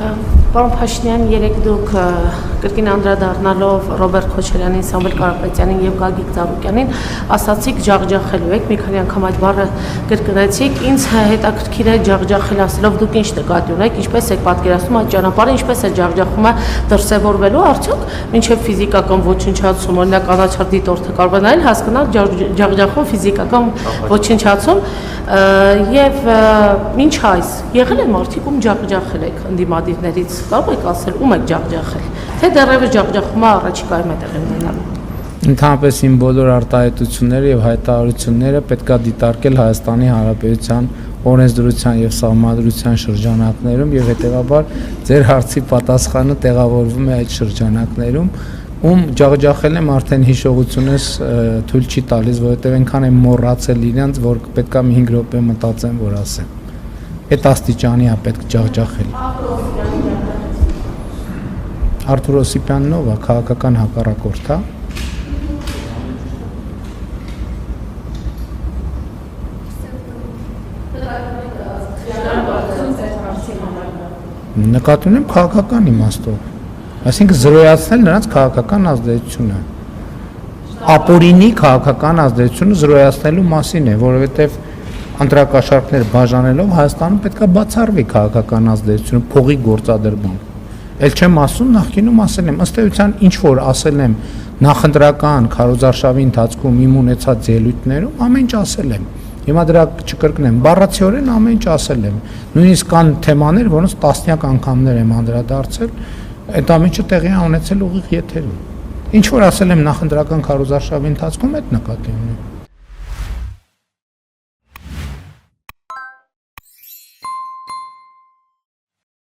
Պարոն Փաշինյան, երեք դուք կրկին անդրադառնալով Ռոբերտ Քոչարյանին, Սամվել Կարապետյանին եւ Գագիկ Ծառուկյանին ասացիք ջախջախելու եք, մի քանի անգամ այդ բառը կրկնեցիք, ինձ հետաքրքիր է ջախջախել ասելով դուք ինչ նկատի ունեք, ինչպես եք պատկերացնում այդ ճանապարհը, ինչպես է ջախջախումը դրսևորվելու, արդյոք մինչեւ ֆիզիկական ոչնչացում, օրինակ անաչառ դիտորդը կարող է նայել, հասկանալ ջախջախում ֆիզիկական ոչնչացում եւ ինչ այս եղել է մարդիկ ում ջախջախել եք ընդդիմադիրներից, կարող եք ասել ում եք ջախջախել, թե դեռևս ջախջախումը առաջիկայում է տեղի ունենալու։ Ընդհանրապես իմ բոլոր արտահայտությունները եւ հայտարարությունները պետք է դիտարկել Հայաստանի Հանրապետության օրենսդրության եւ սահմանադրության շրջանակներում եւ հետեւաբար ձեր հարցի պատասխանը տեղավորվում է այդ շրջանակներում, ում ջախջախել եմ արդեն հիշողությունս թույլ չի տալիս, որովհետեւ այնքան եմ մոռացել իրենց, որ պետք է մի 5 րոպե մտածեմ, որ ասեմ։ Այդ աստիճանի է պետք ջախջախել։ Արթուր Օսիպյանն ով է, քաղաքական հակառակորդ է։ Նկատի ունեմ քաղաքական իմաստով, այսինքն զրոյացնել նրանց քաղաքական ազդեցությունը, ապօրինի քաղաքական ազդեցությունը զրոյացնելու մասին է, որովհետև ընտրակաշառքներ բաժանելով Հայաստանում պետք է բացառվի քաղաքական ազդեցությունը, փողի գործադրմամբ։ Էլ չեմ ասում, նախկինում ասել եմ, ըստ էության ինչ որ ասել եմ նախընտրական քարոզարշավի ընթացքում իմ ունեցած ելույթներում, ամեն ինչ ասել եմ։ Հիմա դրա չկրկնեմ, բառացիորեն ամեն ինչ ասել եմ։ Նույնիսկ կան թեմաներ, որոնց տասնյակ անգամներ եմ անդրադարձել, այդ ամեն ինչը տեղի է ունեցել ուղիղ եթերում։ Ինչ որ ասել եմ նախընտրական քարոզարշավի ընթացքում, այդ նկատի ունեմ։